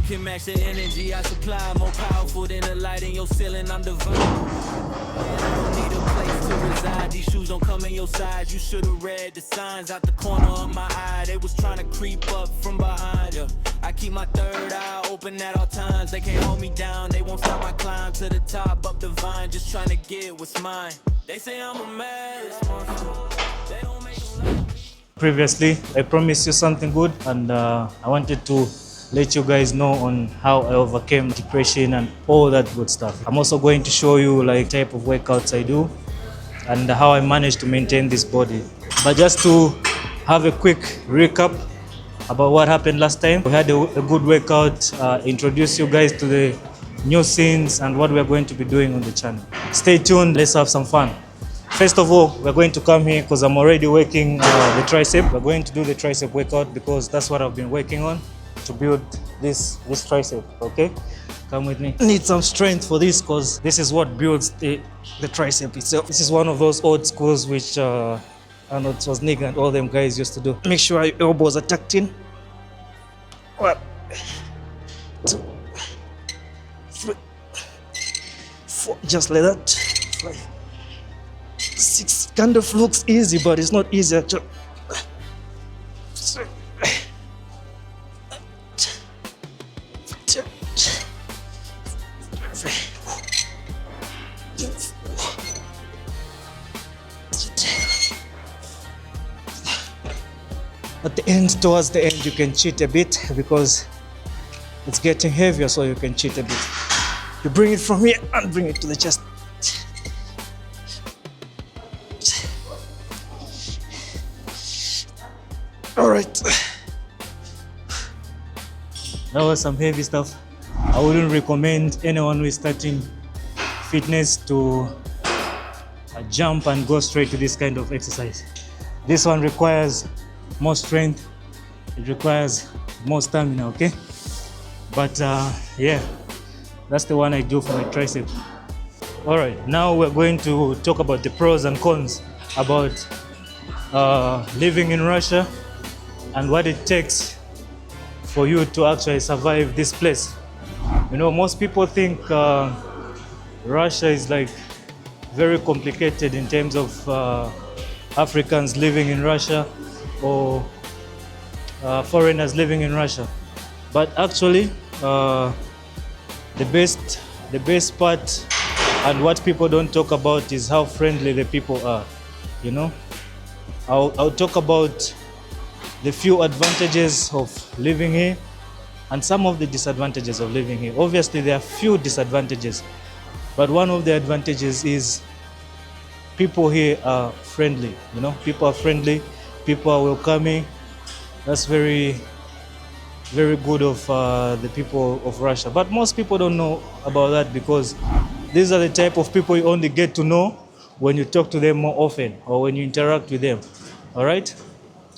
can match the energy I supply. More powerful than the light in your ceiling, I'm divine. I don't need a place to reside. These shoes don't come in your size. You should've read the signs out the corner of my eye. They was trying to creep up from behind you. I keep my third eye open at all times. They can't hold me down. They won't stop my climb to the top up the vine. Just trying to get what's mine. They say I'm a mess. They don't make them like me. Previously, I promised you something good, and I wanted to let you guys know on how I overcame depression and all that good stuff. I'm also going to show you like type of workouts I do and how I managed to maintain this body. But just to have a quick recap about what happened last time, we had a good workout, introduce you guys to the new scenes and what we're going to be doing on the channel. Stay tuned, let's have some fun. First of all, we're going to come here because I'm already working the tricep. We're going to do the tricep workout because that's what I've been working on to build this tricep, okay? Come with me. Need some strength for this because this is what builds the tricep itself. This is one of those old schools which Arnold Schwarzenegger and all them guys used to do. Make sure your elbows are tucked in. 1, 2, 3, 4, just like that. 5, 6. Kind of looks easy, but it's not easy actually. At the end, towards the end, you can cheat a bit because it's getting heavier, so you can cheat a bit. You bring it from here and bring it to the chest. All right. That was some heavy stuff. I wouldn't recommend anyone who is starting fitness to jump and go straight to this kind of exercise. This one requires more strength, it requires more stamina, okay? But yeah, that's the one I do for my tricep. All right, now we're going to talk about the pros and cons about living in Russia and what it takes for you to actually survive this place. You know, most people think Russia is like very complicated in terms of Africans living in Russia or foreigners living in Russia, but actually the best part and what people don't talk about is how friendly the people are. You know, I'll talk about the few advantages of living here and some of the disadvantages of living here. Obviously there are few disadvantages, but one of the advantages is people here are friendly. You know, people are friendly. People are welcoming. That's very, very good of the people of Russia. But most people don't know about that because these are the type of people you only get to know when you talk to them more often or when you interact with them. All right?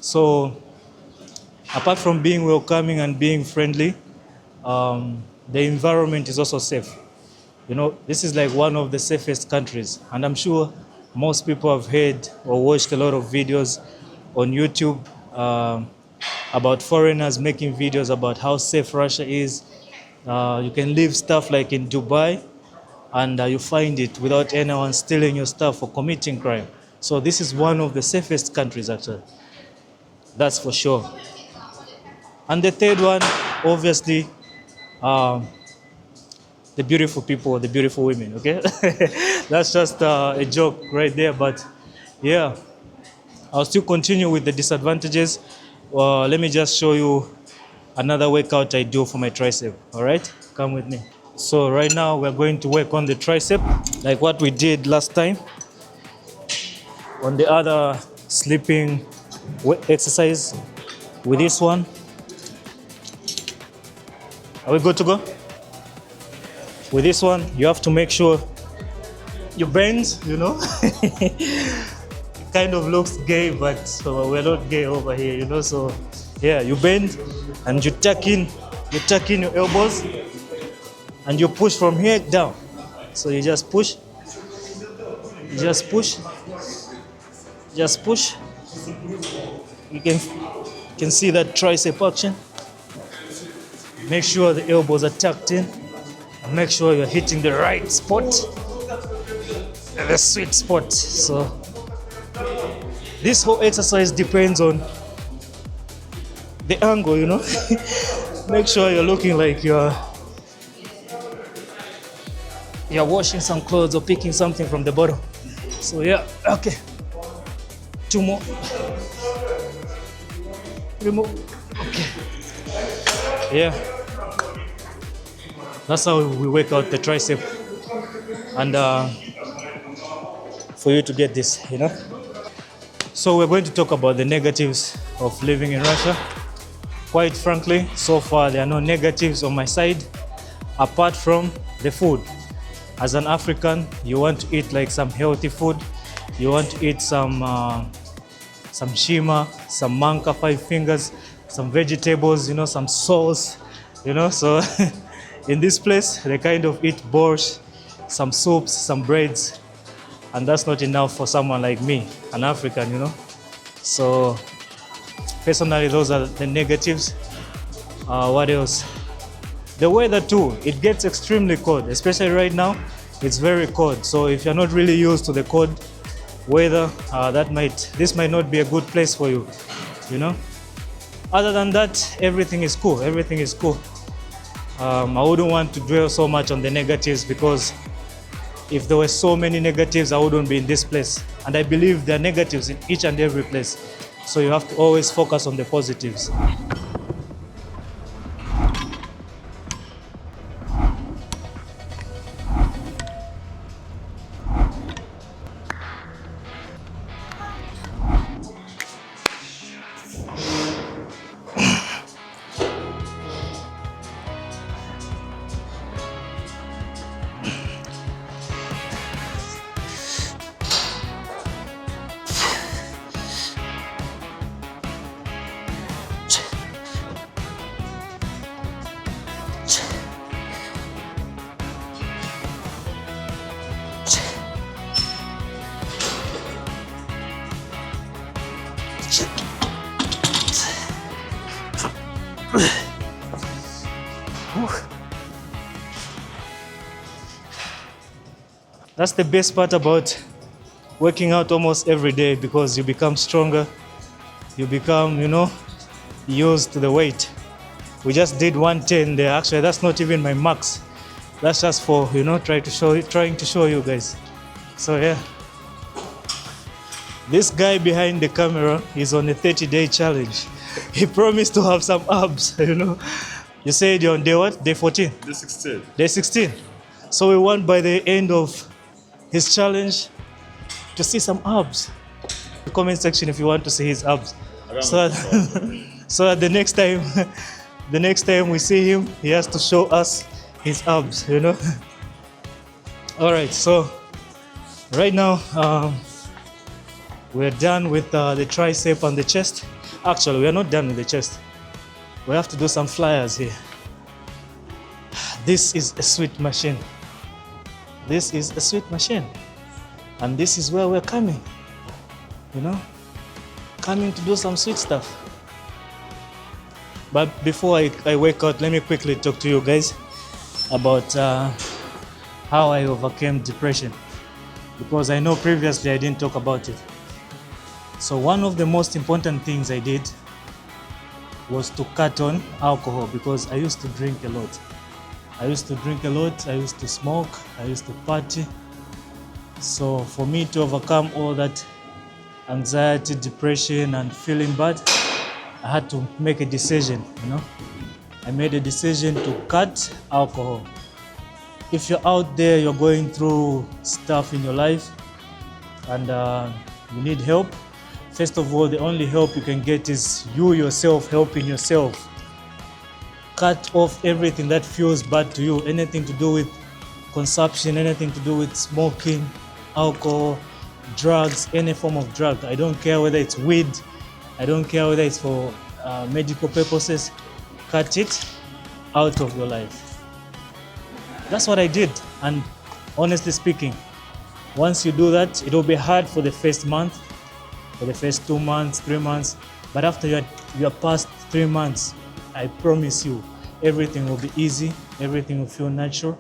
So, apart from being welcoming and being friendly, the environment is also safe. You know, this is like one of the safest countries. And I'm sure most people have heard or watched a lot of videos on YouTube about foreigners making videos about how safe Russia is. You can live stuff like in Dubai and you find it without anyone stealing your stuff or committing crime. So this is one of the safest countries actually. That's for sure. And the third one, obviously, the beautiful people, the beautiful women, okay? That's just a joke right there, but yeah. I'll still continue with the disadvantages. Let me just show you another workout I do for my tricep, all right? Come with me. So right now we're going to work on the tricep, like what we did last time on the other sleeping exercise with this one. Are we good to go? With this one, you have to make sure you bend, you know? Kind of looks gay, but we're not gay over here, you know. So yeah, you bend and you tuck in your elbows and you push from here down. So you just push, you just push, just push. You can see that tricep action. Make sure the elbows are tucked in. And make sure you're hitting the right spot, the sweet spot. So this whole exercise depends on the angle, you know. Make sure you're looking like you're washing some clothes or picking something from the bottom. So yeah, okay. 2 more. 3 more. Okay. Yeah. That's how we work out the tricep. And for you to get this, you know. So we're going to talk about the negatives of living in Russia. Quite frankly, so far there are no negatives on my side, apart from the food. As an African, you want to eat like some healthy food. You want to eat some shima, some manka, 5 fingers, some vegetables, you know, some sauce, you know. So in this place, they kind of eat borscht, some soups, some breads, and that's not enough for someone like me, an African, you know. So personally, those are the negatives. What else? The weather too, it gets extremely cold, especially right now. It's very cold. So if you're not really used to the cold weather, this might not be a good place for you, you know. Other than that, everything is cool. Everything is cool. I wouldn't want to dwell so much on the negatives, because if there were so many negatives, I wouldn't be in this place. And I believe there are negatives in each and every place. So you have to always focus on the positives. That's the best part about working out almost every day, because you become stronger, you become, you know, used to the weight. We just did 110 there. Actually, that's not even my max. That's just for, you know, trying to show you guys. So yeah, this guy behind the camera is on a 30-day challenge. He promised to have some abs, you know. You said you're on day what? Day 14? Day 16. Day 16. So we want by the end of his challenge to see some abs. The comment section if you want to see his abs. So that the next time we see him, he has to show us his abs, you know. All right, so right now we're done with the tricep and the chest. Actually, we are not done with the chest. We have to do some flyers here. This is a sweet machine. This is a sweet machine. And this is where we're coming, you know, coming to do some sweet stuff. But before I wake out, let me quickly talk to you guys about how I overcame depression, because I know previously I didn't talk about it. So one of the most important things I did was to cut on alcohol, because I used to drink a lot. I used to smoke, I used to party. So for me to overcome all that anxiety, depression, and feeling bad, I had to make a decision, you know. I made a decision to cut alcohol. If you're out there, you're going through stuff in your life, and you need help, first of all, the only help you can get is you yourself helping yourself. Cut off everything that feels bad to you, anything to do with consumption, anything to do with smoking, alcohol, drugs, any form of drug. I don't care whether it's weed, I don't care whether it's for medical purposes. Cut it out of your life. That's what I did, and honestly speaking, once you do that, it will be hard for the first month, for the first 2 months, 3 months, but after you're past 3 months, I promise you, everything will be easy, everything will feel natural,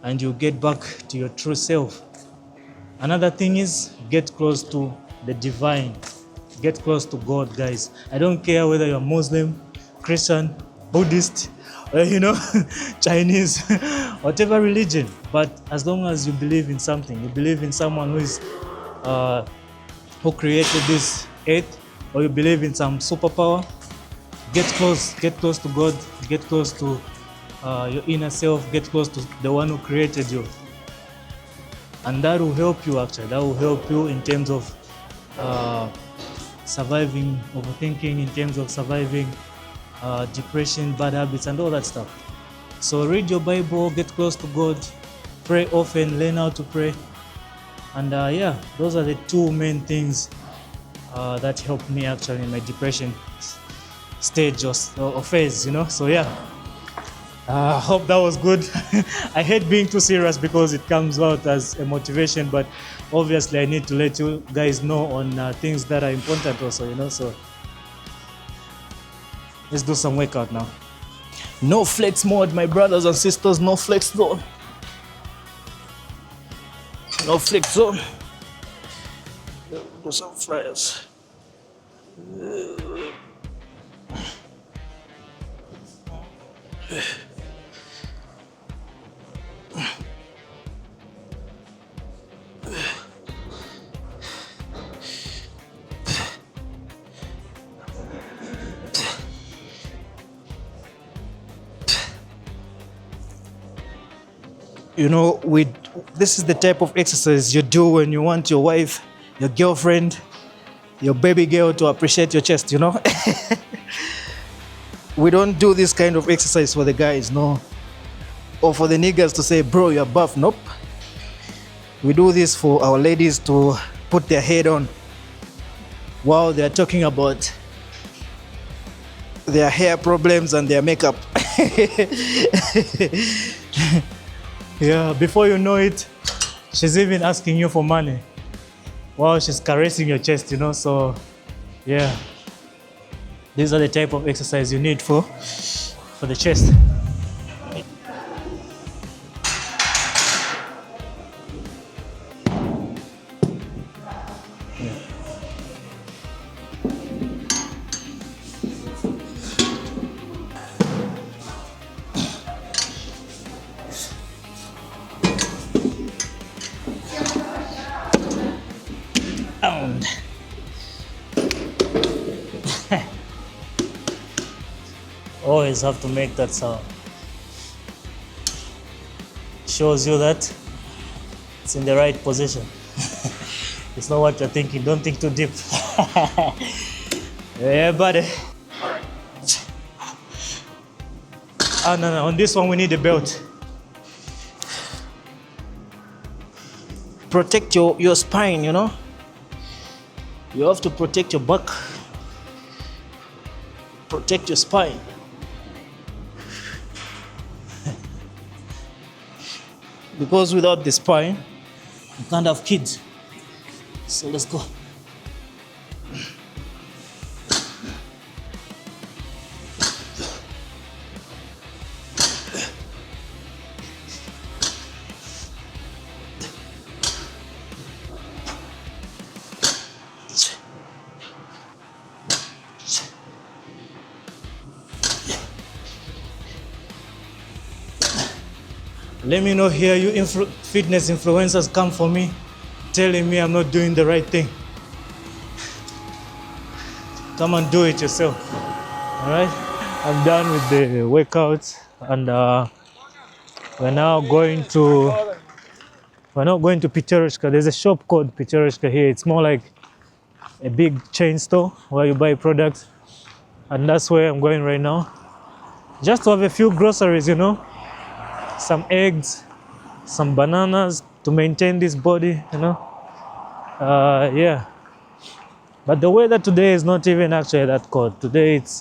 and you'll get back to your true self. Another thing is get close to the divine. Get close to God, guys. I don't care whether you're Muslim, Christian, Buddhist, Chinese, whatever religion. But as long as you believe in something, you believe in someone who created this earth, or you believe in some superpower, get close to God, get close to your inner self, get close to the one who created you. And that will help you actually. That will help you in terms of surviving overthinking, in terms of surviving depression, bad habits, and all that stuff. So read your Bible, get close to God, pray often, learn how to pray. And yeah, those are the two main things that helped me actually in my depression stage or phase, So yeah. I hope that was good. I hate being too serious because it comes out as a motivation, but obviously I need to let you guys know on things that are important also, So let's do some workout now. No flex mode, my brothers and sisters, no flex zone. No flex zone. Do some flyers. This is the type of exercise you do when you want your wife, your girlfriend, your baby girl to appreciate your chest, We don't do this kind of exercise for the guys, no. Or for the niggas to say, bro, you're buff. Nope. We do this for our ladies to put their head on while they're talking about their hair problems and their makeup. Yeah, before you know it, she's even asking you for money while she's caressing your chest, So, yeah, these are the type of exercise you need for the chest. Always have to make that sound. Shows you that it's in the right position. It's not what you're thinking. Don't think too deep. Yeah, buddy. Oh, no. On this one, we need a belt. Protect your spine, You have to protect your back. Protect your spine. Because without the spine, you can't have kids. So let's go. Let me know here, you fitness influencers come for me, telling me I'm not doing the right thing. Come and do it yourself. All right? I'm done with the workouts, and we're now going to Pitereshka. There's a shop called Pitereshka here. It's more like a big chain store where you buy products, and that's where I'm going right now. Just to have a few groceries, some eggs, some bananas to maintain this body, yeah. But the weather today is not even actually that cold. Today it's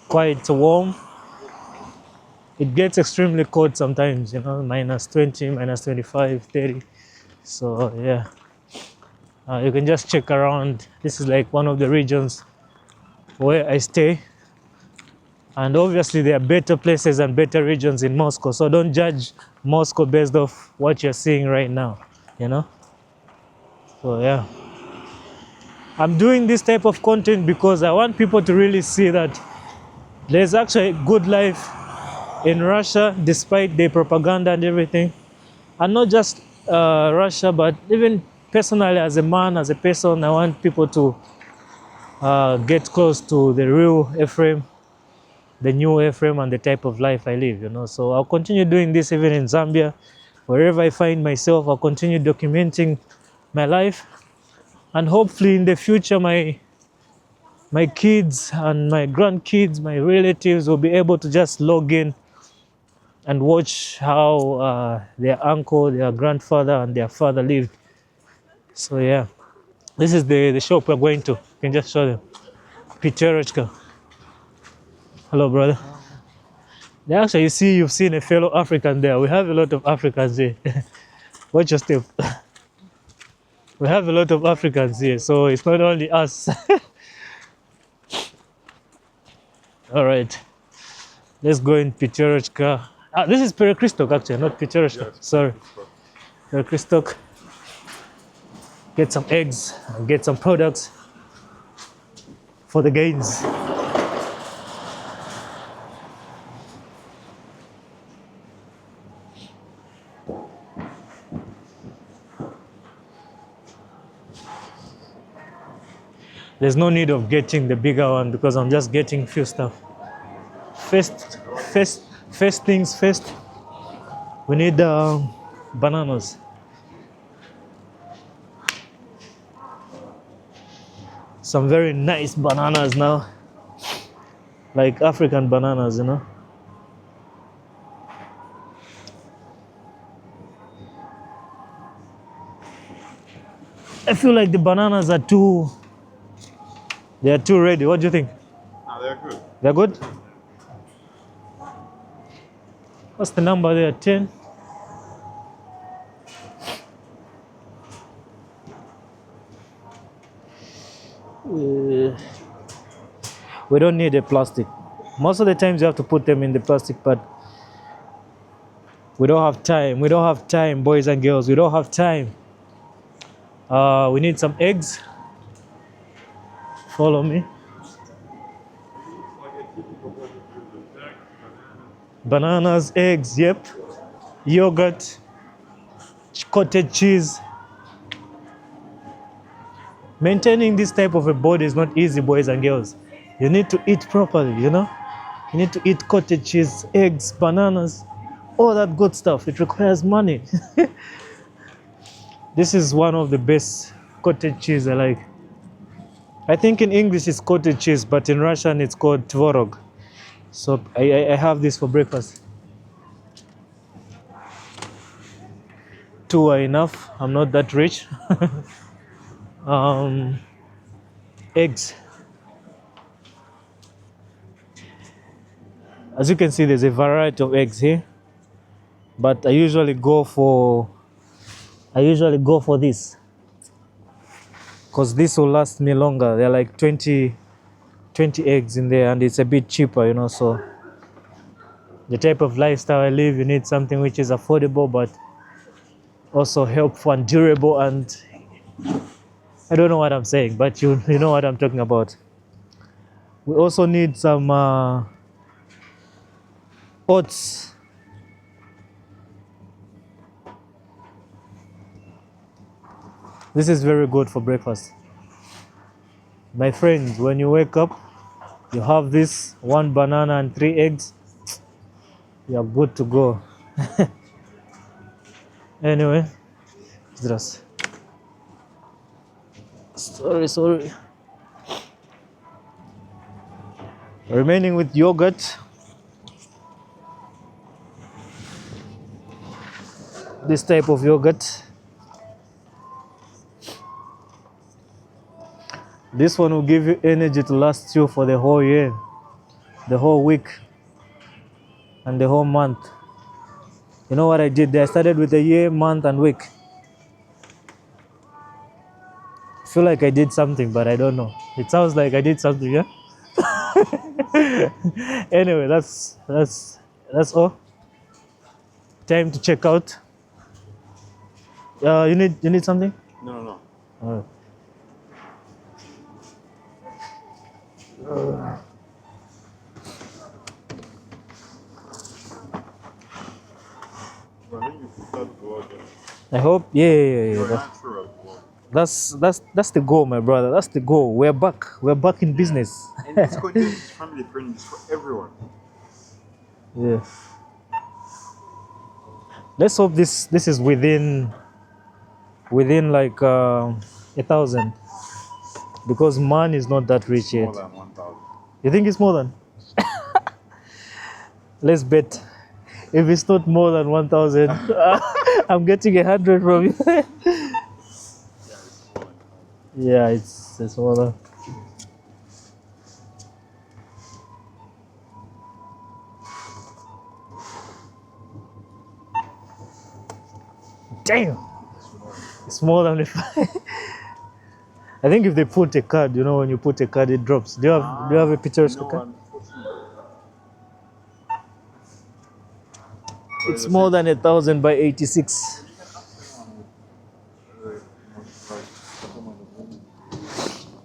quite warm. It gets extremely cold sometimes, minus 20, minus 25, 30. So yeah, you can just check around. This is like one of the regions where I stay. And obviously there are better places and better regions in Moscow. So don't judge Moscow based off what you're seeing right now, you know? So yeah. I'm doing this type of content because I want people to really see that there's actually a good life in Russia despite the propaganda and everything. And not just Russia, but even personally as a man, as a person, I want people to get close to the real Ephraim, the new Ephraim, and the type of life I live, you know. So I'll continue doing this even in Zambia. Wherever I find myself, I'll continue documenting my life. And hopefully in the future, my kids and my grandkids, my relatives will be able to just log in and watch how their uncle, their grandfather, and their father lived. So yeah, this is the shop we're going to. You can just show them. Peterochka. Hello, brother. Yeah, actually, you see, you've seen a fellow African there. We have a lot of Africans here. Watch your step. We have a lot of Africans here, so it's not only us. All right, let's go in Peterochka. This is Perekristok actually, not Peterochka. Yes. Sorry, Perekristok. Get some eggs and get some products for the gains. There's no need of getting the bigger one because I'm just getting few stuff. First things first. We need bananas. Some very nice bananas now, like African bananas, you know. I feel like the bananas are too. They are too ready. What do you think? No, they're good. They're good? What's the number there? 10? We don't need a plastic. Most of the times you have to put them in the plastic, but we don't have time. We don't have time, boys and girls. We don't have time. We need some eggs. Follow me. Bananas, eggs, yep. Yogurt, cottage cheese. Maintaining this type of a body is not easy, boys and girls. You need to eat properly, you know? You need to eat cottage cheese, eggs, bananas, all that good stuff. It requires money. This is one of the best cottage cheese I like. I think in English it's cottage cheese, but in Russian it's called tvorog. So I have this for breakfast. 2 are enough. I'm not that rich. Eggs. As you can see, there's a variety of eggs here, but I usually go for this because this will last me longer. They're like 20 eggs in there, and it's a bit cheaper, you know. So the type of lifestyle I live, you need something which is affordable but also helpful and durable, and I don't know what I'm saying, but you know what I'm talking about. We also need some oats. This is very good for breakfast. My friends, when you wake up, you have this 1 banana and 3 eggs, you're good to go. Anyway, здравствуй. Sorry. Remaining with yogurt. This type of yogurt. This one will give you energy to last you for the whole year, the whole week, and the whole month. You know what I did there? I started with the year, month, and week. I feel like I did something, but I don't know. It sounds like I did something, yeah? Anyway, that's all. Time to check out. You need something? No, no. Uh, I think you put that word in. I hope. Yeah. Your natural word. That's the goal, my brother. That's the goal. We're back. We're back in business. And this content is family friendly, it's for everyone. Yeah. Let's hope this is within like 1,000, because man is not that rich yet. More than 1,000. You think it's more than? Let's bet. If it's not more than 1,000, I'm getting 100 from you. Yeah, it's more than 1,000. Yeah, it's more than. Damn, it's more than I think if they put a card, when you put a card, it drops. Do you have a picturesque card? It's more than 1,000 by 86.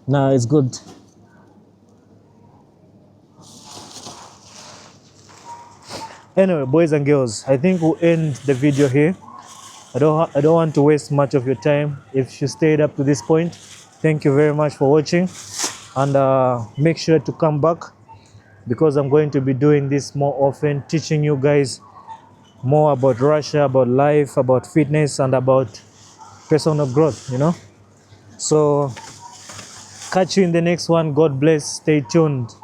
Nah, it's good. Anyway, boys and girls, I think we'll end the video here. I don't want to waste much of your time. If you stayed up to this point, thank you very much for watching, and make sure to come back, because I'm going to be doing this more often, teaching you guys more about Russia, about life, about fitness, and about personal growth, So catch you in the next one. God bless. Stay tuned.